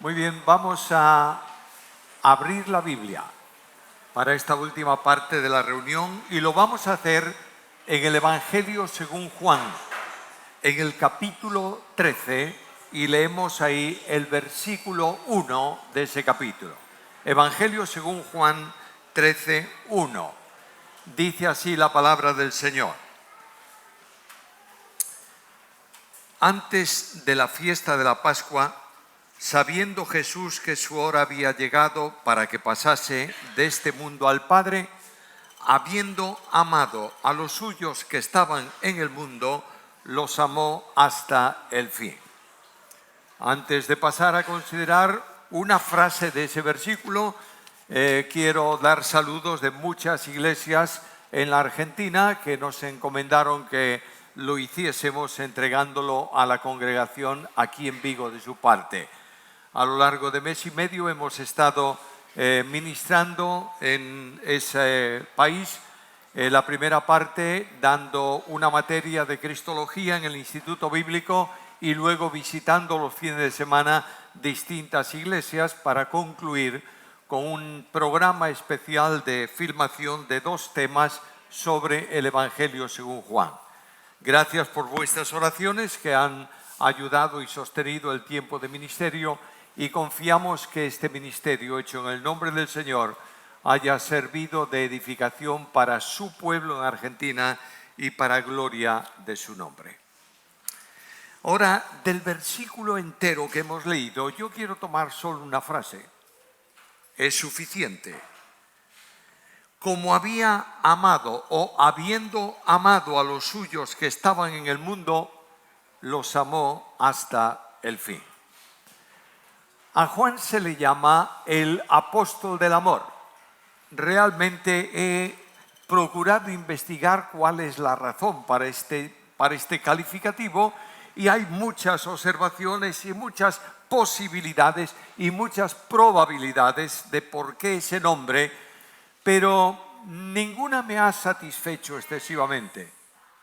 Muy bien, vamos a abrir la Biblia para esta última parte de la reunión y lo vamos a hacer en el Evangelio según Juan, en el capítulo 13, y leemos ahí el versículo 1 de ese capítulo. Evangelio según Juan 13, 1. Dice así la palabra del Señor. Antes de la fiesta de la Pascua, sabiendo Jesús que su hora había llegado para que pasase de este mundo al Padre, habiendo amado a los suyos que estaban en el mundo, los amó hasta el fin. Antes de pasar a considerar una frase de ese versículo, quiero dar saludos de muchas iglesias en la Argentina que nos encomendaron que lo hiciésemos entregándolo a la congregación aquí en Vigo de su parte. A lo largo de mes y medio hemos estado ministrando en ese país. La primera parte dando una materia de Cristología en el Instituto Bíblico y luego visitando los fines de semana distintas iglesias para concluir con un programa especial de filmación de 2 temas sobre el Evangelio según Juan. Gracias por vuestras oraciones que han ayudado y sostenido el tiempo de ministerio y confiamos que este ministerio hecho en el nombre del Señor haya servido de edificación para su pueblo en Argentina y para gloria de su nombre. Ahora, del versículo entero que hemos leído, yo quiero tomar solo una frase. Es suficiente. Como había amado o habiendo amado a los suyos que estaban en el mundo, los amó hasta el fin. A Juan se le llama el apóstol del amor. Realmente he procurado investigar cuál es la razón para este calificativo y hay muchas observaciones y muchas posibilidades y muchas probabilidades de por qué ese nombre, pero ninguna me ha satisfecho excesivamente.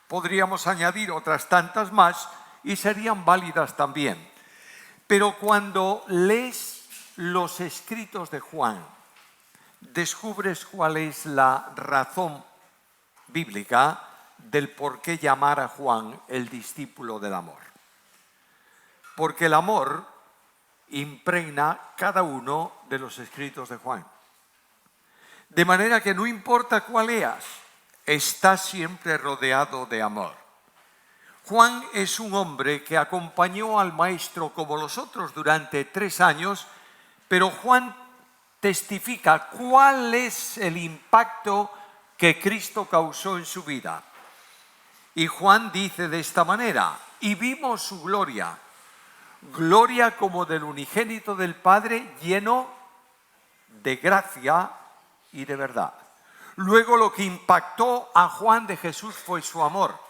Podríamos añadir otras tantas más y serían válidas también. Pero cuando lees los escritos de Juan, descubres cuál es la razón bíblica del por qué llamar a Juan el discípulo del amor. Porque el amor impregna cada uno de los escritos de Juan. De manera que no importa cuál leas, está siempre rodeado de amor. Juan es un hombre que acompañó al Maestro como los otros durante 3 años, pero Juan testifica cuál es el impacto que Cristo causó en su vida. Y Juan dice de esta manera, y vimos su gloria, gloria como del unigénito del Padre, lleno de gracia y de verdad. Luego lo que impactó a Juan de Jesús fue su amor.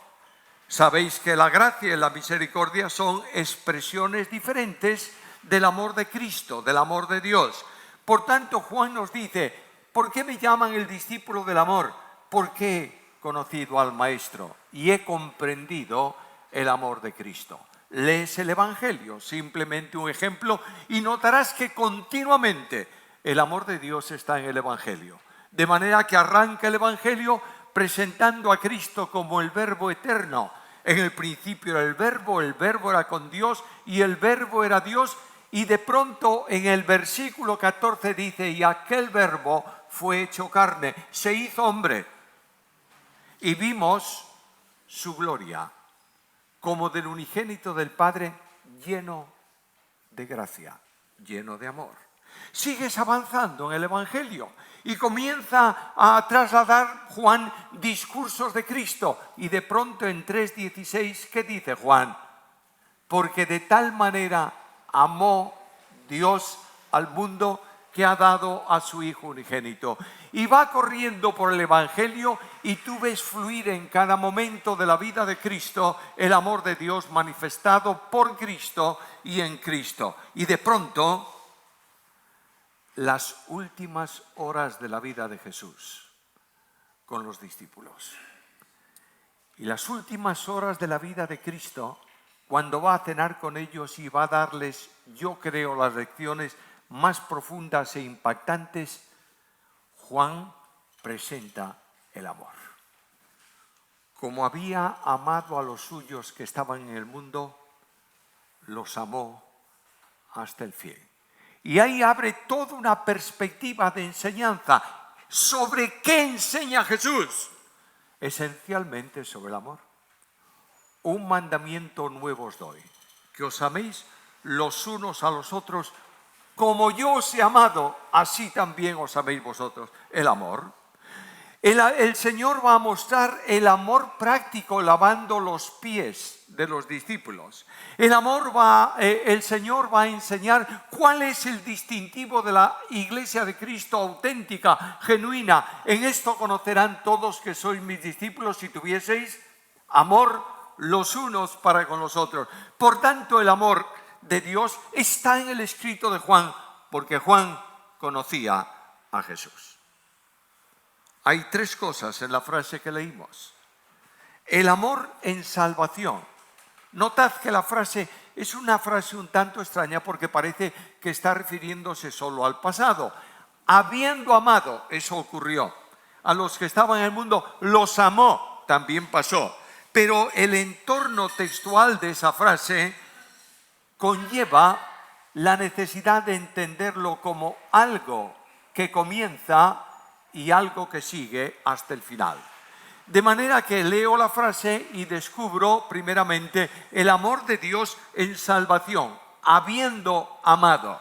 Sabéis que la gracia y la misericordia son expresiones diferentes del amor de Cristo, del amor de Dios. Por tanto, Juan nos dice, ¿por qué me llaman el discípulo del amor? Porque he conocido al Maestro y he comprendido el amor de Cristo. Lees el Evangelio, simplemente un ejemplo, y notarás que continuamente el amor de Dios está en el Evangelio. De manera que arranca el Evangelio presentando a Cristo como el Verbo eterno. En el principio era el Verbo era con Dios y el Verbo era Dios. Y de pronto en el versículo 14 dice, y aquel Verbo fue hecho carne, se hizo hombre. Y vimos su gloria como del unigénito del Padre, lleno de gracia, lleno de amor. Sigues avanzando en el Evangelio y comienza a trasladar Juan discursos de Cristo. Y de pronto en 3:16, ¿qué dice Juan? Porque de tal manera amó Dios al mundo que ha dado a su Hijo unigénito. Y va corriendo por el Evangelio y tú ves fluir en cada momento de la vida de Cristo el amor de Dios manifestado por Cristo y en Cristo. Y de pronto, las últimas horas de la vida de Jesús con los discípulos. Y las últimas horas de la vida de Cristo cuando va a cenar con ellos y va a darles, yo creo, las lecciones más profundas e impactantes, Juan presenta el amor. Como había amado a los suyos que estaban en el mundo, los amó hasta el fin. Y ahí abre toda una perspectiva de enseñanza. ¿Sobre qué enseña Jesús? Esencialmente sobre el amor. Un mandamiento nuevo os doy, que os améis los unos a los otros, como yo os he amado, así también os améis vosotros. El amor. El Señor va a mostrar el amor práctico lavando los pies de los discípulos. El Señor va a enseñar cuál es el distintivo de la Iglesia de Cristo auténtica, genuina. En esto conocerán todos que sois mis discípulos si tuvieseis amor los unos para con los otros. Por tanto, el amor de Dios está en el escrito de Juan, porque Juan conocía a Jesús. Hay tres cosas en la frase que leímos. El amor en salvación. Notad que la frase es una frase un tanto extraña porque parece que está refiriéndose solo al pasado. Habiendo amado, eso ocurrió. A los que estaban en el mundo los amó, también pasó. Pero el entorno textual de esa frase conlleva la necesidad de entenderlo como algo que comienza y algo que sigue hasta el final. De manera que leo la frase y descubro primeramente el amor de Dios en salvación, habiendo amado.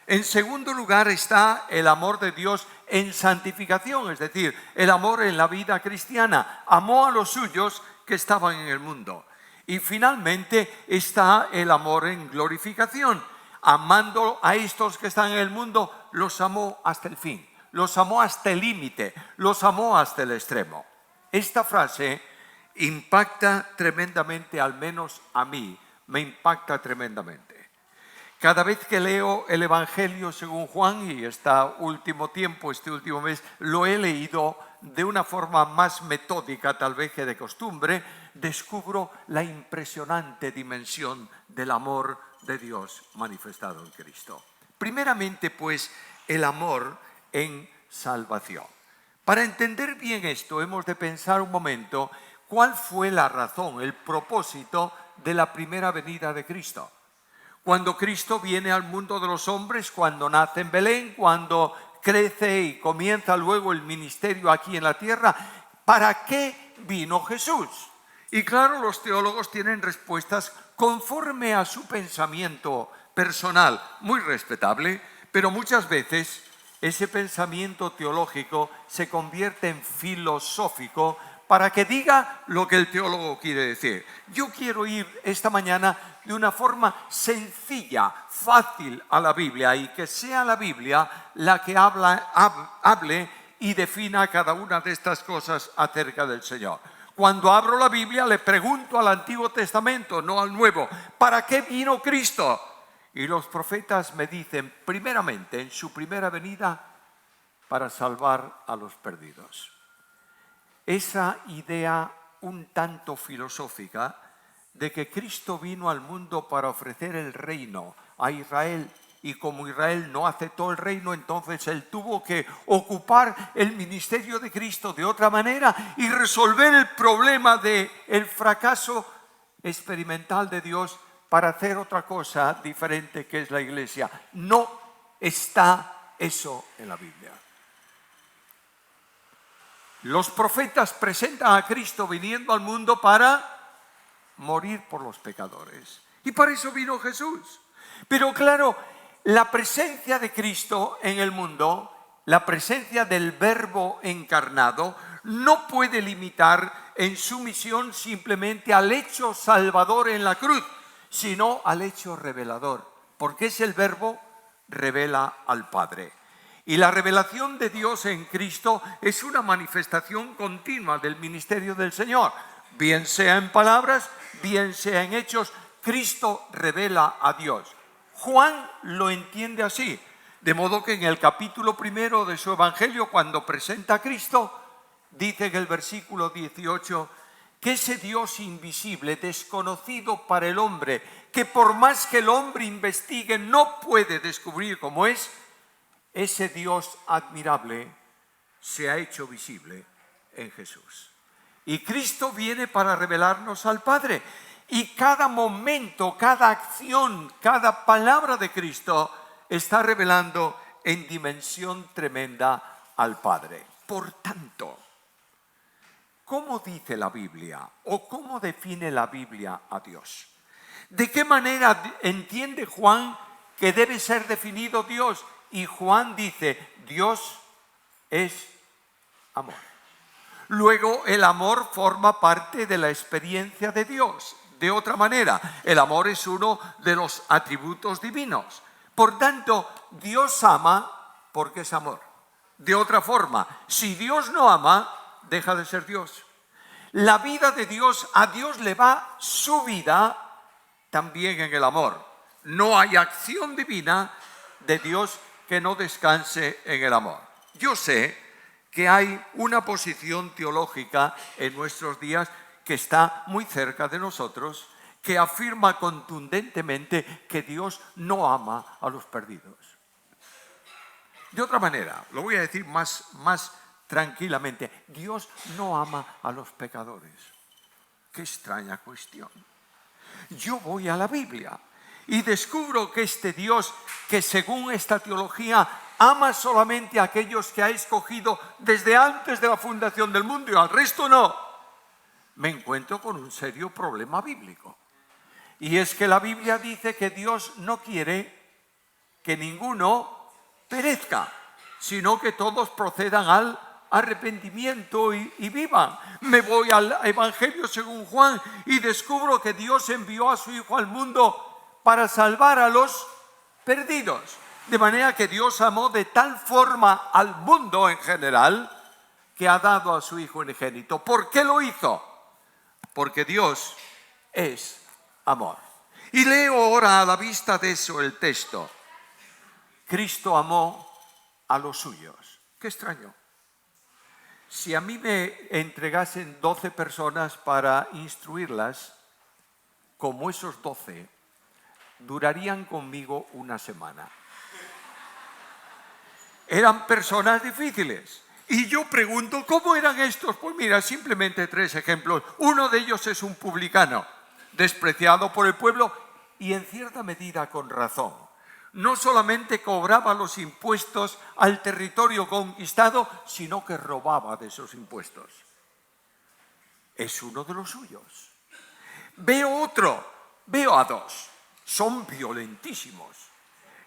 En segundo lugar está el amor de Dios en santificación, es decir, el amor en la vida cristiana. Amó a los suyos que estaban en el mundo. Y finalmente está el amor en glorificación. Amando a estos que están en el mundo, los amó hasta el fin. Los amó hasta el límite, los amó hasta el extremo. Esta frase impacta tremendamente, al menos a mí, me impacta tremendamente. Cada vez que leo el Evangelio según Juan, y este último mes, lo he leído de una forma más metódica tal vez que de costumbre, descubro la impresionante dimensión del amor de Dios manifestado en Cristo. Primeramente, pues, el amor en salvación. Para entender bien esto, hemos de pensar un momento cuál fue la razón, el propósito de la primera venida de Cristo. Cuando Cristo viene al mundo de los hombres, cuando nace en Belén, cuando crece y comienza luego el ministerio aquí en la tierra, ¿para qué vino Jesús? Y claro, los teólogos tienen respuestas conforme a su pensamiento personal, muy respetable, pero muchas veces ese pensamiento teológico se convierte en filosófico para que diga lo que el teólogo quiere decir. Yo quiero ir esta mañana de una forma sencilla, fácil a la Biblia, y que sea la Biblia la que hable y defina cada una de estas cosas acerca del Señor. Cuando abro la Biblia le pregunto al Antiguo Testamento, no al Nuevo, ¿para qué vino Cristo? Y los profetas me dicen, primeramente, en su primera venida, para salvar a los perdidos. Esa idea un tanto filosófica de que Cristo vino al mundo para ofrecer el reino a Israel, y como Israel no aceptó el reino, entonces él tuvo que ocupar el ministerio de Cristo de otra manera y resolver el problema del fracaso experimental de Dios para hacer otra cosa diferente, que es la iglesia. No está eso en la Biblia. Los profetas presentan a Cristo viniendo al mundo para morir por los pecadores. Y para eso vino Jesús. Pero claro, la presencia de Cristo en el mundo, la presencia del Verbo encarnado, no puede limitar en su misión simplemente al hecho salvador en la cruz, sino al hecho revelador, porque es el Verbo, revela al Padre. Y la revelación de Dios en Cristo es una manifestación continua del ministerio del Señor, bien sea en palabras, bien sea en hechos. Cristo revela a Dios. Juan lo entiende así, de modo que en el capítulo 1 de su Evangelio, cuando presenta a Cristo, dice en el versículo 18 que ese Dios invisible, desconocido para el hombre, que por más que el hombre investigue no puede descubrir cómo es, ese Dios admirable se ha hecho visible en Jesús. Y Cristo viene para revelarnos al Padre. Y cada momento, cada acción, cada palabra de Cristo está revelando en dimensión tremenda al Padre. Por tanto, ¿cómo dice la Biblia o cómo define la Biblia a Dios? ¿De qué manera entiende Juan que debe ser definido Dios? Y Juan dice, Dios es amor. Luego, el amor forma parte de la experiencia de Dios. De otra manera, el amor es uno de los atributos divinos. Por tanto, Dios ama porque es amor. De otra forma, si Dios no ama, deja de ser Dios. La vida de Dios, a Dios le va su vida también en el amor. No hay acción divina de Dios que no descanse en el amor. Yo sé que hay una posición teológica en nuestros días que está muy cerca de nosotros, que afirma contundentemente que Dios no ama a los perdidos. De otra manera, lo voy a decir más tranquilamente, Dios no ama a los pecadores. Qué extraña cuestión. Yo voy a la Biblia y descubro que este Dios, que según esta teología ama solamente a aquellos que ha escogido desde antes de la fundación del mundo y al resto no, me encuentro con un serio problema bíblico. Y es que la Biblia dice que Dios no quiere que ninguno perezca, sino que todos procedan al arrepentimiento y vivan. Me voy al Evangelio según Juan y descubro que Dios envió a su Hijo al mundo para salvar a los perdidos. De manera que Dios amó de tal forma al mundo en general que ha dado a su Hijo unigénito. ¿Por qué lo hizo? Porque Dios es amor. Y leo ahora a la vista de eso el texto. Cristo amó a los suyos. Qué extraño. Si a mí me entregasen 12 personas para instruirlas, como esos 12, durarían conmigo una semana. Eran personas difíciles. Y yo pregunto, ¿cómo eran estos? Pues mira, simplemente 3 ejemplos. Uno de ellos es un publicano, despreciado por el pueblo y en cierta medida con razón. No solamente cobraba los impuestos al territorio conquistado, sino que robaba de esos impuestos. Es uno de los suyos. Veo a 2. Son violentísimos.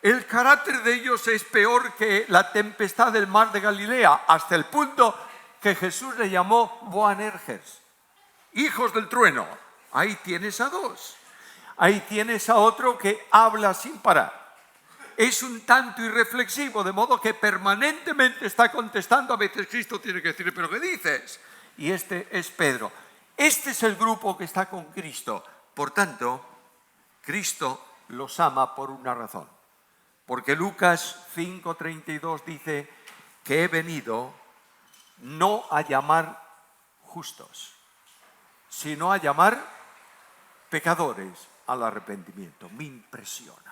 El carácter de ellos es peor que la tempestad del mar de Galilea, hasta el punto que Jesús le llamó Boanerges, hijos del trueno. Ahí tienes a 2. Ahí tienes a otro que habla sin parar. Es un tanto irreflexivo, de modo que permanentemente está contestando. A veces Cristo tiene que decirle, ¿pero qué dices? Y este es Pedro. Este es el grupo que está con Cristo. Por tanto, Cristo los ama por una razón. Porque Lucas 5:32 dice que he venido no a llamar justos, sino a llamar pecadores al arrepentimiento. Me impresiona.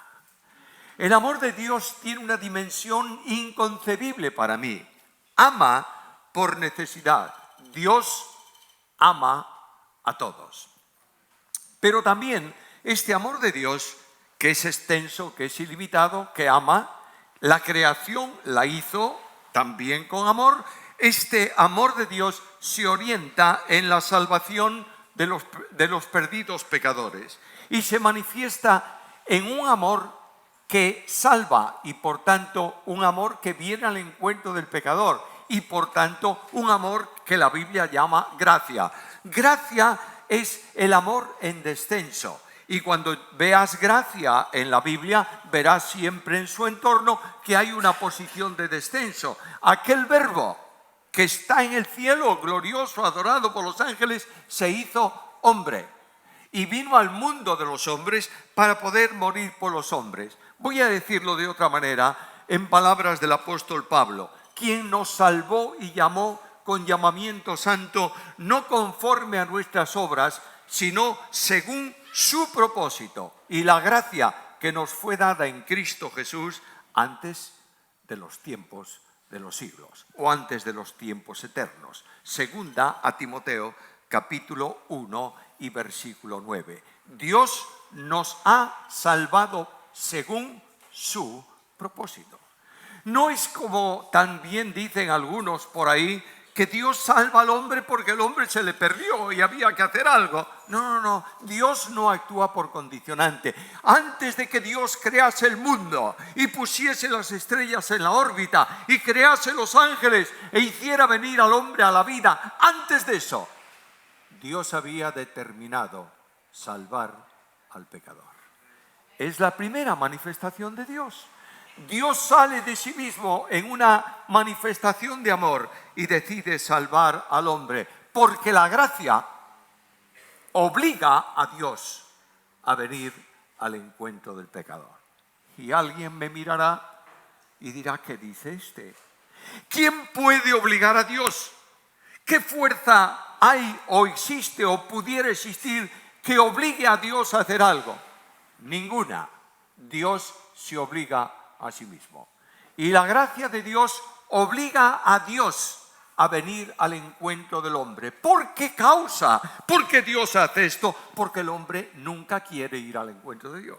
El amor de Dios tiene una dimensión inconcebible para mí. Ama por necesidad. Dios ama a todos. Pero también este amor de Dios, que es extenso, que es ilimitado, que ama, la creación la hizo también con amor. Este amor de Dios se orienta en la salvación de los perdidos pecadores y se manifiesta en un amor que salva y por tanto un amor que viene al encuentro del pecador y por tanto un amor que la Biblia llama gracia. Gracia es el amor en descenso. Y cuando veas gracia en la Biblia, verás siempre en su entorno que hay una posición de descenso. Aquel verbo que está en el cielo, glorioso, adorado por los ángeles, se hizo hombre y vino al mundo de los hombres para poder morir por los hombres. Voy a decirlo de otra manera, en palabras del apóstol Pablo, quien nos salvó y llamó con llamamiento santo, no conforme a nuestras obras, sino según su propósito y la gracia que nos fue dada en Cristo Jesús antes de los tiempos de los siglos o antes de los tiempos eternos. Segunda a Timoteo, capítulo 1 y versículo 9. Dios nos ha salvado según su propósito. No es como también dicen algunos por ahí, que Dios salva al hombre porque el hombre se le perdió y había que hacer algo. No. Dios no actúa por condicionante. Antes de que Dios crease el mundo y pusiese las estrellas en la órbita y crease los ángeles e hiciera venir al hombre a la vida, antes de eso, Dios había determinado salvar al pecador. Es la primera manifestación de Dios. Dios sale de sí mismo en una manifestación de amor y decide salvar al hombre, porque la gracia obliga a Dios a venir al encuentro del pecador. Y alguien me mirará y dirá, ¿qué dice este? ¿Quién puede obligar a Dios? ¿Qué fuerza hay o existe o pudiera existir que obligue a Dios a hacer algo? Ninguna. Dios se obliga a sí mismo. Y la gracia de Dios obliga a Dios a venir al encuentro del hombre. ¿Por qué causa? ¿Por qué Dios hace esto? Porque el hombre nunca quiere ir al encuentro de Dios.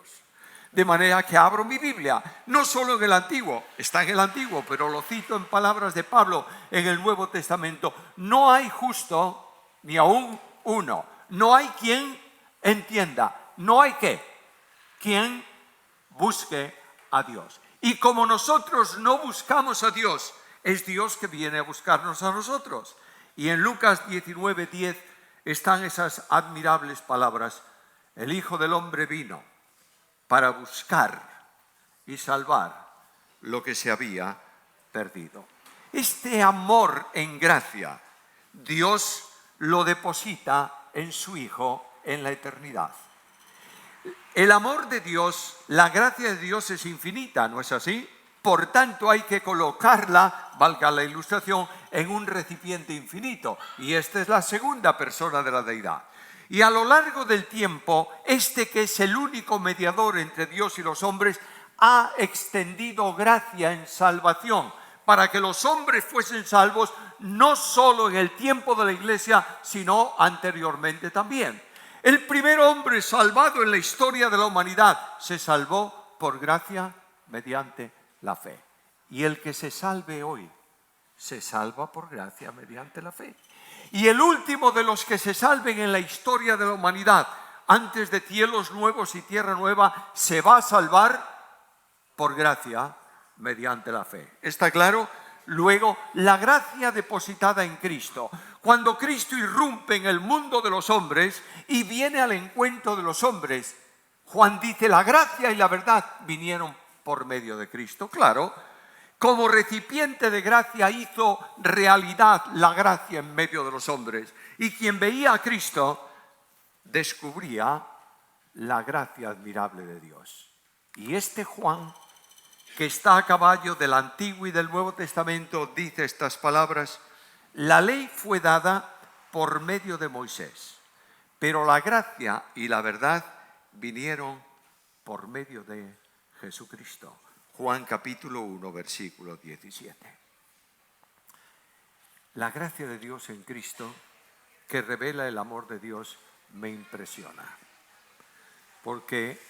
De manera que abro mi Biblia, no solo en el Antiguo, está en el Antiguo, pero lo cito en palabras de Pablo en el Nuevo Testamento. No hay justo ni aún uno. No hay quien entienda. No hay quien busque a Dios. Y como nosotros no buscamos a Dios, es Dios que viene a buscarnos a nosotros. Y en Lucas 19:10 están esas admirables palabras. El Hijo del Hombre vino para buscar y salvar lo que se había perdido. Este amor en gracia, Dios lo deposita en su Hijo en la eternidad. El amor de Dios, la gracia de Dios es infinita, ¿no es así? Por tanto, hay que colocarla, valga la ilustración, en un recipiente infinito. Y esta es la segunda persona de la deidad. Y a lo largo del tiempo, este que es el único mediador entre Dios y los hombres, ha extendido gracia en salvación, para que los hombres fuesen salvos, no solo en el tiempo de la iglesia, sino anteriormente también. El primer hombre salvado en la historia de la humanidad se salvó por gracia mediante la fe. Y el que se salve hoy se salva por gracia mediante la fe. Y el último de los que se salven en la historia de la humanidad, antes de cielos nuevos y tierra nueva, se va a salvar por gracia mediante la fe. ¿Está claro? Luego, la gracia depositada en Cristo. Cuando Cristo irrumpe en el mundo de los hombres y viene al encuentro de los hombres, Juan dice, la gracia y la verdad vinieron por medio de Cristo. Claro, como recipiente de gracia hizo realidad la gracia en medio de los hombres. Y quien veía a Cristo descubría la gracia admirable de Dios. Y este Juan, que está a caballo del Antiguo y del Nuevo Testamento, dice estas palabras: la ley fue dada por medio de Moisés, pero la gracia y la verdad vinieron por medio de Jesucristo. Juan capítulo 1, versículo 17. La gracia de Dios en Cristo, que revela el amor de Dios, me impresiona, porque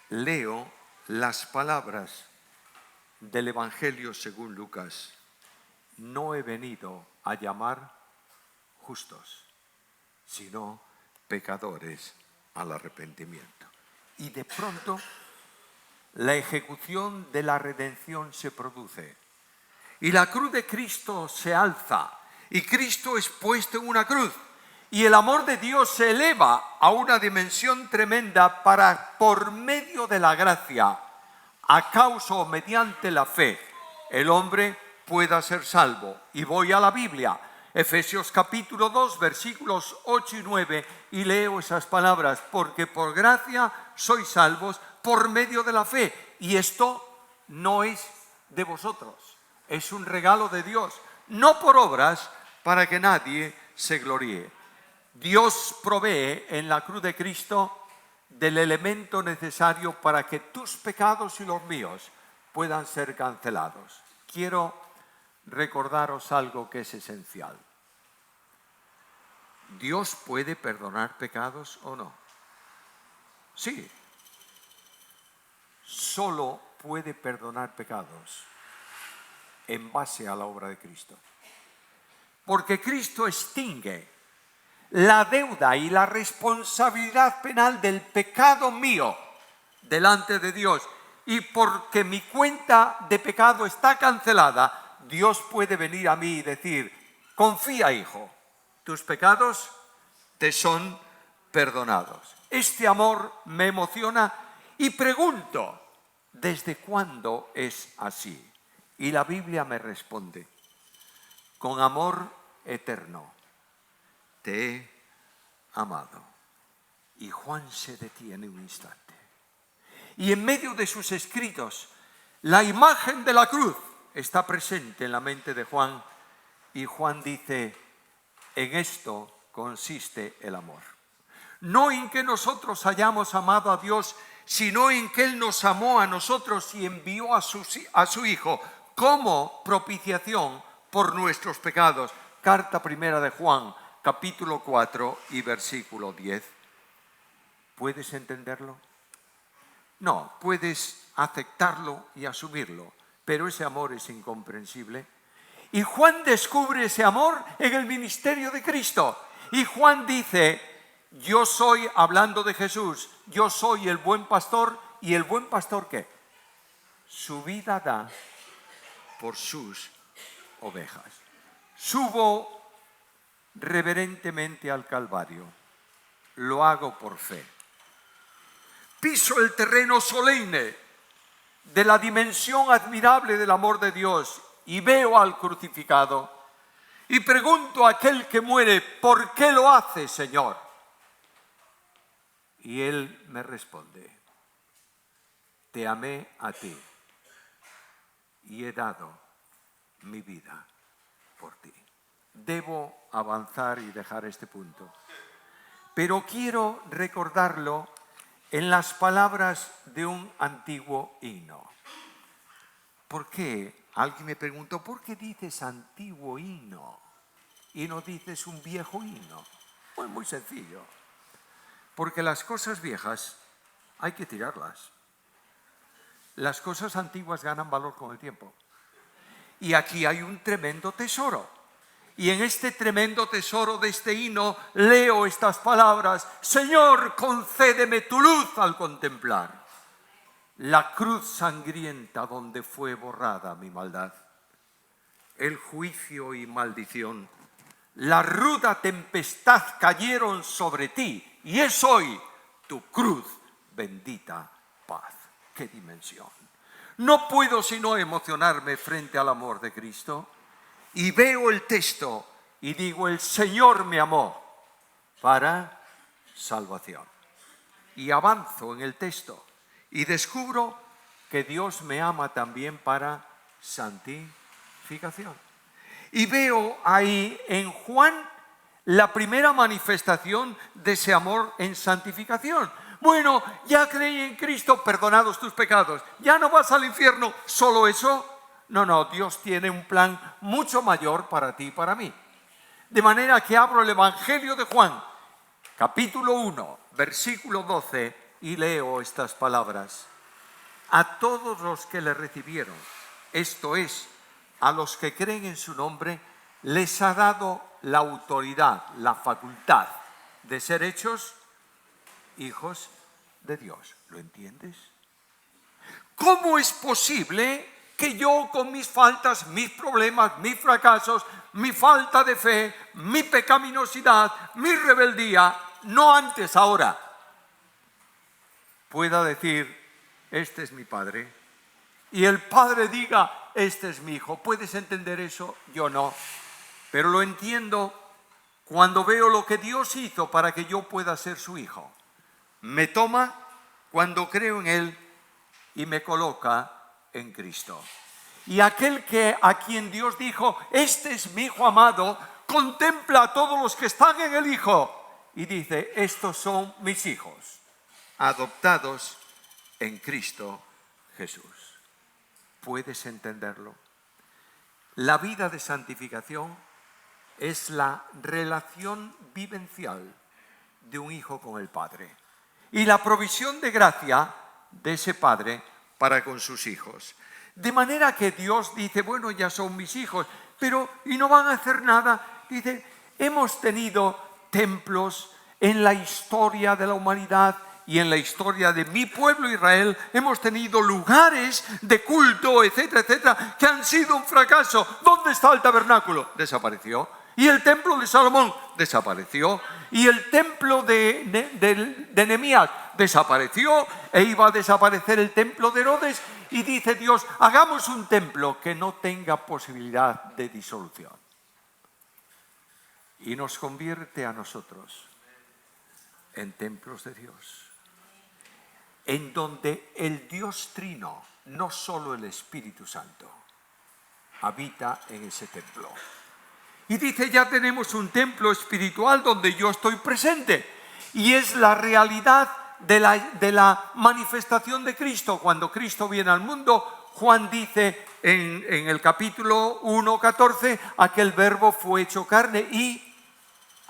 leo las palabras del Evangelio según Lucas. No he venido a llamar justos, sino pecadores al arrepentimiento. Y de pronto la ejecución de la redención se produce. Y la cruz de Cristo se alza. Y Cristo es puesto en una cruz. Y el amor de Dios se eleva a una dimensión tremenda para, por medio de la gracia, a causa o mediante la fe, el hombre pueda ser salvo. Y voy a la Biblia, Efesios capítulo 2, versículos 8 y 9, y leo esas palabras: porque por gracia sois salvos por medio de la fe. Y esto no es de vosotros, es un regalo de Dios, no por obras, para que nadie se gloríe. Dios provee en la cruz de Cristo del elemento necesario para que tus pecados y los míos puedan ser cancelados. Quiero recordaros algo que es esencial. ¿Dios puede perdonar pecados o no? Sí. Solo puede perdonar pecados en base a la obra de Cristo. Porque Cristo extingue la deuda y la responsabilidad penal del pecado mío delante de Dios. Y porque mi cuenta de pecado está cancelada, Dios puede venir a mí y decir: confía, hijo, tus pecados te son perdonados. Este amor me emociona y pregunto: ¿desde cuándo es así? Y la Biblia me responde: con amor eterno te he amado. Y Juan se detiene un instante. Y en medio de sus escritos, la imagen de la cruz está presente en la mente de Juan. Y Juan dice: en esto consiste el amor. No en que nosotros hayamos amado a Dios, sino en que Él nos amó a nosotros y envió a su Hijo como propiciación por nuestros pecados. Carta primera de Juan, capítulo 4 y versículo 10. ¿Puedes entenderlo? No, puedes aceptarlo y asumirlo, pero ese amor es incomprensible. Y Juan descubre ese amor en el ministerio de Cristo. Y Juan dice: yo soy, hablando de Jesús, yo soy el buen pastor. ¿Y el buen pastor qué? Su vida da por sus ovejas. Subo reverentemente al Calvario. Lo hago por fe. Piso el terreno solemne de la dimensión admirable del amor de Dios y veo al crucificado y pregunto a aquel que muere: ¿por qué lo hace, Señor? Y Él me responde: te amé a ti y he dado mi vida por ti. Debo avanzar y dejar este punto, pero quiero recordarlo en las palabras de un antiguo himno. ¿Por qué? Alguien me preguntó: ¿por qué dices antiguo himno y no dices un viejo himno? Pues muy sencillo. Porque las cosas viejas hay que tirarlas. Las cosas antiguas ganan valor con el tiempo. Y aquí hay un tremendo tesoro. Y en este tremendo tesoro de este himno leo estas palabras: Señor, concédeme tu luz al contemplar la cruz sangrienta donde fue borrada mi maldad. El juicio y maldición, la ruda tempestad cayeron sobre ti, y es hoy tu cruz bendita paz. ¡Qué dimensión! No puedo sino emocionarme frente al amor de Cristo. Y veo el texto y digo: el Señor me amó para salvación. Y avanzo en el texto y descubro que Dios me ama también para santificación. Y veo ahí en Juan la primera manifestación de ese amor en santificación. Bueno, ya creí en Cristo, perdonados tus pecados. ¿Ya no vas al infierno? ¿Solo eso? No, Dios tiene un plan mucho mayor para ti y para mí. De manera que abro el Evangelio de Juan, capítulo 1, versículo 12, y leo estas palabras. A todos los que le recibieron, esto es, a los que creen en su nombre, les ha dado la autoridad, la facultad de ser hechos hijos de Dios. ¿Lo entiendes? ¿Cómo es posible que yo, con mis faltas, mis problemas, mis fracasos, mi falta de fe, mi pecaminosidad, mi rebeldía, no antes, ahora, pueda decir: este es mi Padre, y el Padre diga: este es mi Hijo? ¿Puedes entender eso? Yo no, pero lo entiendo cuando veo lo que Dios hizo para que yo pueda ser su hijo. Me toma cuando creo en Él y me coloca en Cristo. Y aquel a quien Dios dijo, este es mi Hijo amado, contempla a todos los que están en el Hijo y dice, estos son mis hijos, adoptados en Cristo Jesús. ¿Puedes entenderlo? La vida de santificación es la relación vivencial de un hijo con el Padre y la provisión de gracia de ese Padre para con sus hijos. De manera que Dios dice, bueno, ya son mis hijos, pero y no van a hacer nada. Dice, hemos tenido templos en la historia de la humanidad y en la historia de mi pueblo Israel, hemos tenido lugares de culto, etcétera, etcétera, que han sido un fracaso. ¿Dónde está el tabernáculo? Desapareció. Y el templo de Salomón desapareció. Y el templo de Nehemías desapareció. E iba a desaparecer el templo de Herodes. Y dice Dios, hagamos un templo que no tenga posibilidad de disolución. Y nos convierte a nosotros en templos de Dios, en donde el Dios Trino, no solo el Espíritu Santo, habita en ese templo. Y dice, ya tenemos un templo espiritual donde yo estoy presente. Y es la realidad de la manifestación de Cristo. Cuando Cristo viene al mundo, Juan dice en el capítulo 1:14, aquel verbo fue hecho carne y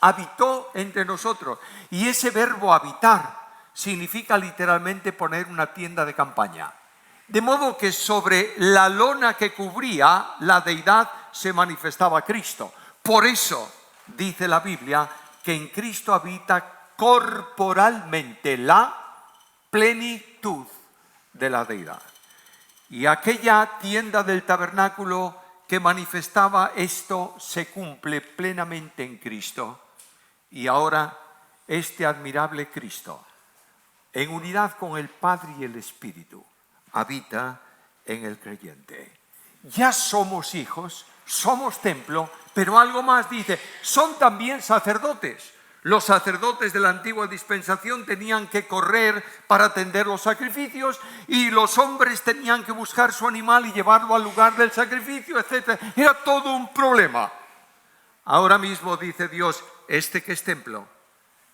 habitó entre nosotros. Y ese verbo habitar significa literalmente poner una tienda de campaña. De modo que sobre la lona que cubría la deidad se manifestaba Cristo. Por eso dice la Biblia que en Cristo habita corporalmente la plenitud de la deidad. Y aquella tienda del tabernáculo que manifestaba esto se cumple plenamente en Cristo. Y ahora este admirable Cristo, en unidad con el Padre y el Espíritu, habita en el creyente. Ya somos hijos, somos templo, pero algo más dice, son también sacerdotes. Los sacerdotes de la antigua dispensación tenían que correr para atender los sacrificios y los hombres tenían que buscar su animal y llevarlo al lugar del sacrificio, etc. Era todo un problema. Ahora mismo dice Dios, este que es templo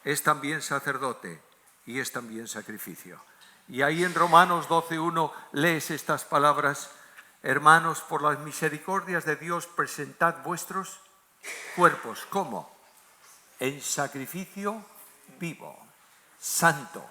es también sacerdote y es también sacrificio. Y ahí en Romanos 12:1 lees estas palabras, hermanos, por las misericordias de Dios, presentad vuestros cuerpos, ¿cómo? En sacrificio vivo, santo,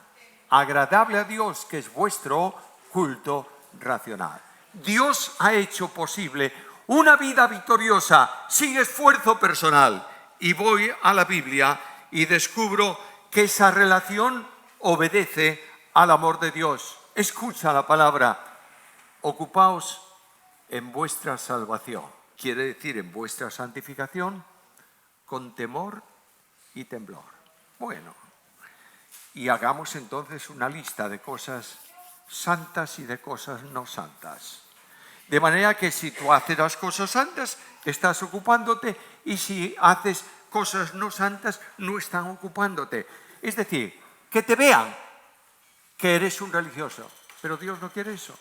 agradable a Dios, que es vuestro culto racional. Dios ha hecho posible una vida victoriosa sin esfuerzo personal. Y voy a la Biblia y descubro que esa relación obedece al amor de Dios. Escucha la palabra, ocupaos en vuestra salvación. Quiere decir en vuestra santificación con temor y temblor. Bueno, y hagamos entonces una lista de cosas santas y de cosas no santas. De manera que si tú haces las cosas santas, estás ocupándote, y si haces cosas no santas, no están ocupándote. Es decir, que te vean que eres un religioso, pero Dios no quiere eso.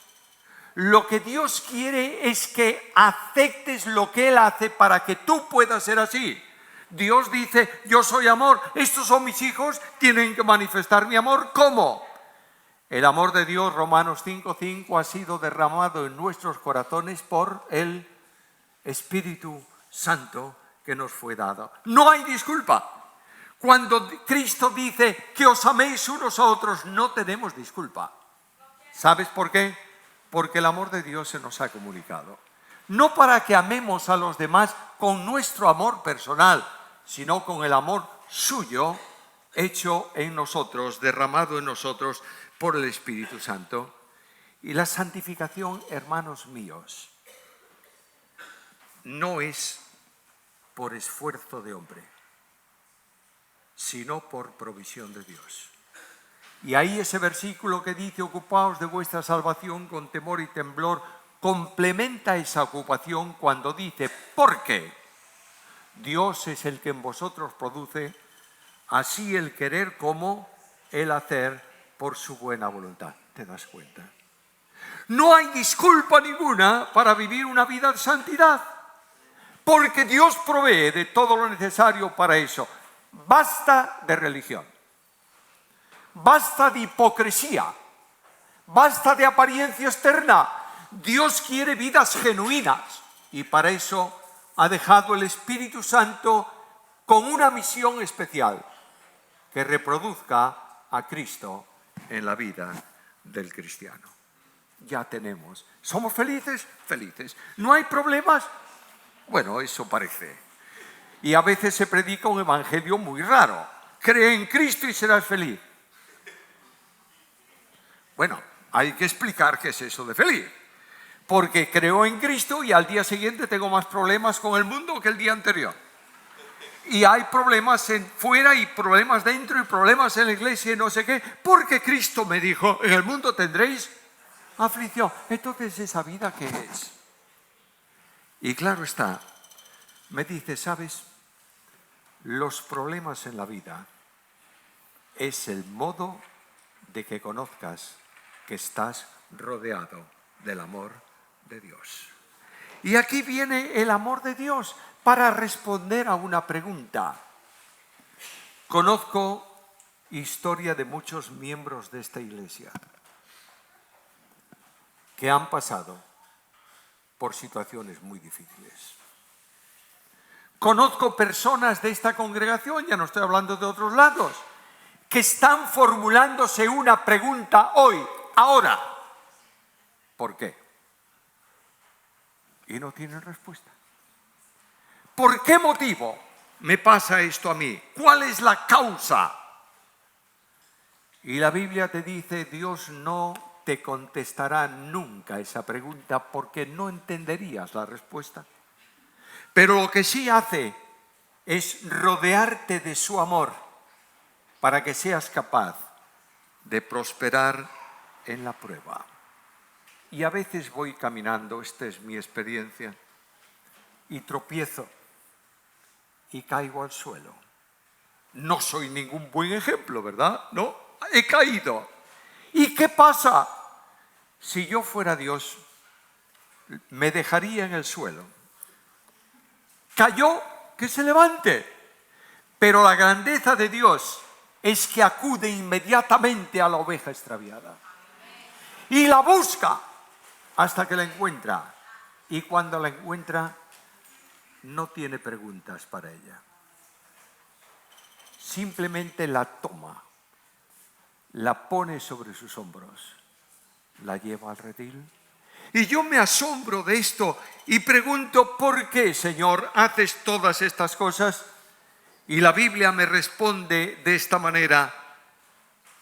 Lo que Dios quiere es que aceptes lo que Él hace para que tú puedas ser así. Dios dice, yo soy amor, estos son mis hijos, tienen que manifestar mi amor. ¿Cómo? El amor de Dios, Romanos 5:5, ha sido derramado en nuestros corazones por el Espíritu Santo que nos fue dado. No hay disculpa. Cuando Cristo dice que os améis unos a otros, no tenemos disculpa. ¿Sabes por qué? Porque el amor de Dios se nos ha comunicado. No para que amemos a los demás con nuestro amor personal, sino con el amor suyo hecho en nosotros, derramado en nosotros por el Espíritu Santo. Y la santificación, hermanos míos, no es por esfuerzo de hombre, sino por provisión de Dios. Y ahí ese versículo que dice, ocupaos de vuestra salvación con temor y temblor, complementa esa ocupación cuando dice, porque Dios es el que en vosotros produce así el querer como el hacer por su buena voluntad. ¿Te das cuenta? No hay disculpa ninguna para vivir una vida de santidad, porque Dios provee de todo lo necesario para eso. Basta de religión, basta de hipocresía, basta de apariencia externa. Dios quiere vidas genuinas y para eso ha dejado el Espíritu Santo con una misión especial, que reproduzca a Cristo en la vida del cristiano. Ya tenemos. ¿Somos felices? Felices. ¿No hay problemas? Bueno, eso parece. Y a veces se predica un evangelio muy raro. Cree en Cristo y serás feliz. Bueno, hay que explicar qué es eso de feliz. Porque creo en Cristo y al día siguiente tengo más problemas con el mundo que el día anterior. Y hay problemas fuera y problemas dentro y problemas en la iglesia y no sé qué. Porque Cristo me dijo, en el mundo tendréis aflicción. Entonces, ¿esa vida qué es? Y claro está, me dice, ¿sabes? Los problemas en la vida es el modo de que conozcas que estás rodeado del amor de Dios. Y aquí viene el amor de Dios para responder a una pregunta. Conozco historia de muchos miembros de esta iglesia que han pasado por situaciones muy difíciles. Conozco personas de esta congregación, ya no estoy hablando de otros lados, que están formulándose una pregunta hoy, ahora. ¿Por qué? Y no tienen respuesta. ¿Por qué motivo me pasa esto a mí? ¿Cuál es la causa? Y la Biblia te dice, Dios no te contestará nunca esa pregunta porque no entenderías la respuesta. Pero lo que sí hace es rodearte de su amor para que seas capaz de prosperar en la prueba. Y a veces voy caminando, esta es mi experiencia, y tropiezo y caigo al suelo. No soy ningún buen ejemplo, ¿verdad? No, he caído. ¿Y qué pasa? Si yo fuera Dios, me dejaría en el suelo. Cayó, que se levante. Pero la grandeza de Dios es que acude inmediatamente a la oveja extraviada. Y la busca hasta que la encuentra. Y cuando la encuentra, no tiene preguntas para ella. Simplemente la toma, la pone sobre sus hombros, la lleva al redil. Y yo me asombro de esto y pregunto, ¿por qué, Señor, haces todas estas cosas? Y la Biblia me responde de esta manera,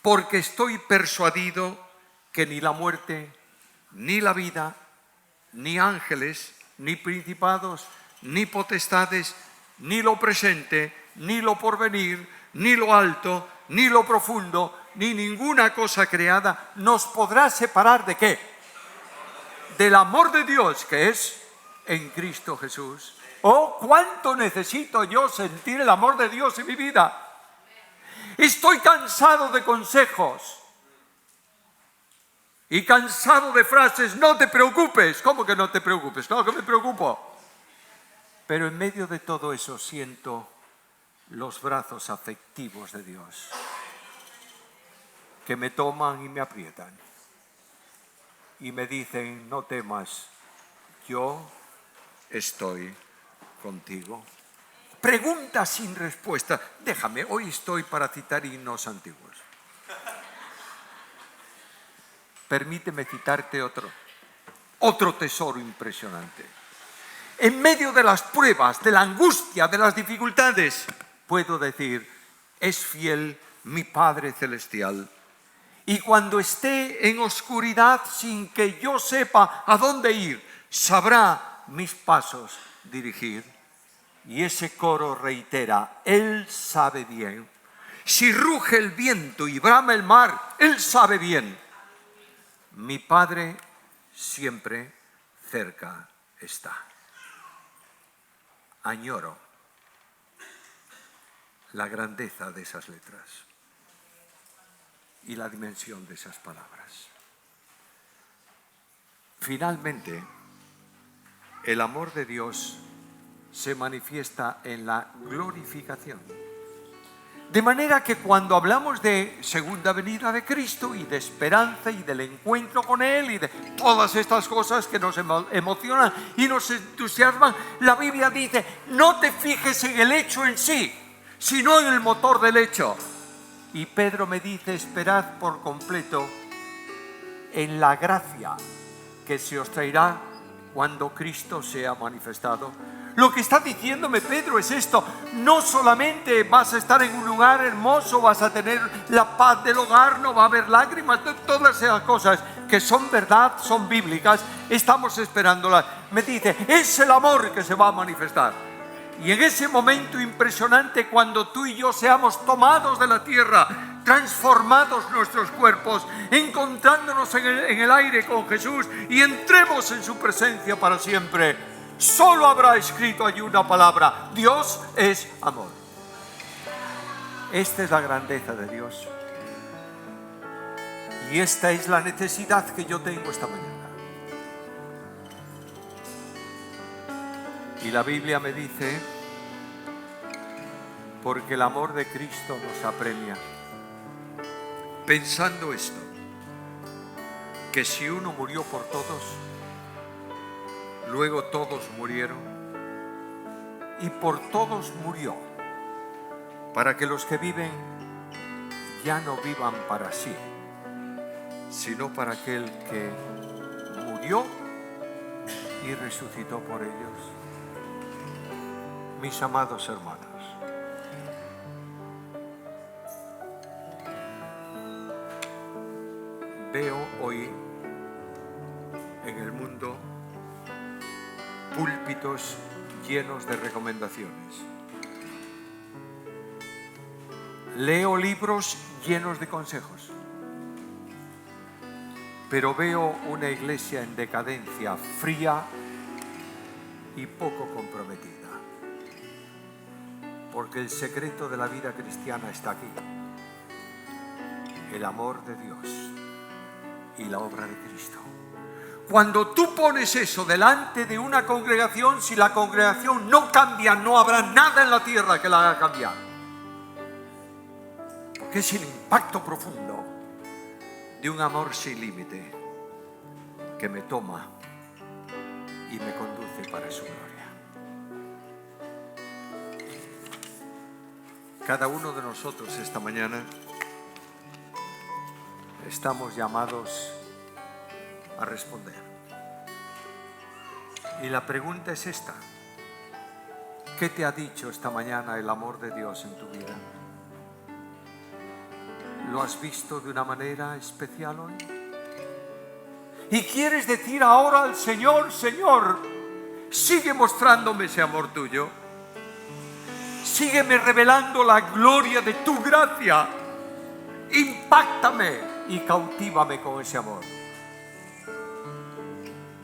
porque estoy persuadido que ni la muerte, ni la vida, ni ángeles, ni principados, ni potestades, ni lo presente, ni lo porvenir, ni lo alto, ni lo profundo, ni ninguna cosa creada nos podrá separar ¿de qué? Del amor de Dios que es en Cristo Jesús. Oh, cuánto necesito yo sentir el amor de Dios en mi vida. Estoy cansado de consejos y cansado de frases, no te preocupes. ¿Cómo que no te preocupes? Claro que me preocupo. Pero en medio de todo eso siento los brazos afectivos de Dios que me toman y me aprietan y me dicen, no temas, yo estoy contigo. Pregunta sin respuesta. Déjame, hoy estoy para citar himnos antiguos. Permíteme citarte otro tesoro impresionante. En medio de las pruebas, de la angustia, de las dificultades, puedo decir, es fiel mi Padre Celestial. Y cuando esté en oscuridad, sin que yo sepa a dónde ir, sabrá mis pasos dirigir. Y ese coro reitera, Él sabe bien. Si ruge el viento y brama el mar, Él sabe bien. Mi Padre siempre cerca está. Añoro la grandeza de esas letras y la dimensión de esas palabras. Finalmente, el amor de Dios se manifiesta en la glorificación. De manera que cuando hablamos de segunda venida de Cristo y de esperanza y del encuentro con Él y de todas estas cosas que nos emocionan y nos entusiasman, la Biblia dice: no te fijes en el hecho en sí, sino en el motor del hecho. Y Pedro me dice: esperad por completo en la gracia que se os traerá cuando Cristo sea manifestado. Lo que está diciéndome Pedro es esto: no solamente vas a estar en un lugar hermoso, vas a tener la paz del hogar, no va a haber lágrimas, todas esas cosas que son verdad, son bíblicas, estamos esperándolas. Me dice, es el amor que se va a manifestar. Y en ese momento impresionante, cuando tú y yo seamos tomados de la tierra, transformados nuestros cuerpos, encontrándonos en el aire con Jesús y entremos en su presencia para siempre, solo habrá escrito allí una palabra: Dios es amor. Esta es la grandeza de Dios. Y esta es la necesidad que yo tengo esta mañana. Y la Biblia me dice: porque el amor de Cristo nos apremia. Pensando esto, que si uno murió por todos, luego todos murieron, y por todos murió, para que los que viven ya no vivan para sí, sino para aquel que murió y resucitó por ellos. Mis amados hermanos, veo hoy en el mundo púlpitos llenos de recomendaciones. Leo libros llenos de consejos. Pero veo una iglesia en decadencia, fría y poco comprometida. Porque el secreto de la vida cristiana está aquí: el amor de Dios y la obra de Cristo. Cuando tú pones eso delante de una congregación, si la congregación no cambia, no habrá nada en la tierra que la haga cambiar. Porque es el impacto profundo de un amor sin límite que me toma y me conduce para su gloria. Cada uno de nosotros esta mañana estamos llamados a responder. Y la pregunta es esta: ¿qué te ha dicho esta mañana el amor de Dios en tu vida? ¿Lo has visto de una manera especial hoy? ¿Y quieres decir ahora al Señor: Señor, sigue mostrándome ese amor tuyo? Sígueme revelando la gloria de tu gracia. Impáctame y cautívame con ese amor.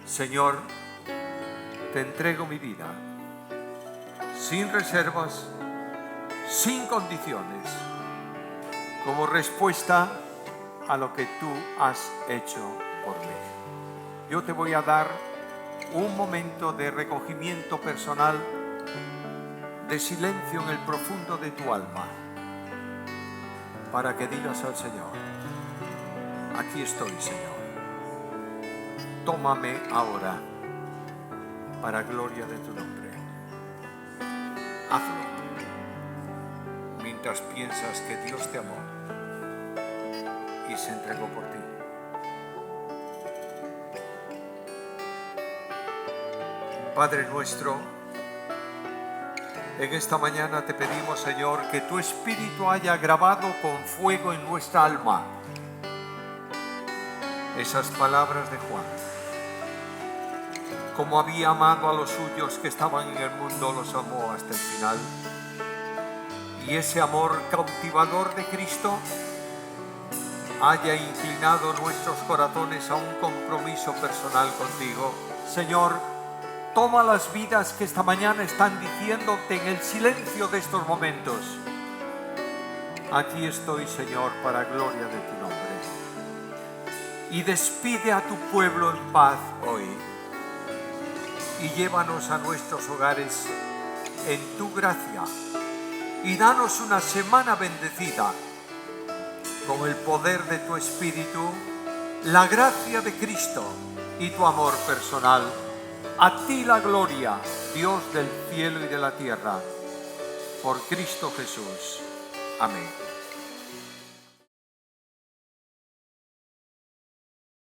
Señor, te entrego mi vida, sin reservas, sin condiciones, como respuesta a lo que tú has hecho por mí. Yo te voy a dar un momento de recogimiento personal, de silencio en el profundo de tu alma, para que digas al Señor: aquí estoy, Señor. Tómame ahora para gloria de tu nombre. Hazlo mientras piensas que Dios te amó y se entregó por ti. Padre nuestro, en esta mañana te pedimos, Señor, que tu Espíritu haya grabado con fuego en nuestra alma esas palabras de Juan. Como había amado a los suyos que estaban en el mundo, los amó hasta el final. Y ese amor cautivador de Cristo haya inclinado nuestros corazones a un compromiso personal contigo. Señor, toma las vidas que esta mañana están diciéndote en el silencio de estos momentos: aquí estoy, Señor, para gloria de tu nombre. y despide a tu pueblo en paz hoy. Y llévanos a nuestros hogares en tu gracia y danos una semana bendecida con el poder de tu Espíritu, la gracia de Cristo y tu amor personal. A ti la gloria, Dios del cielo y de la tierra, por Cristo Jesús. Amén.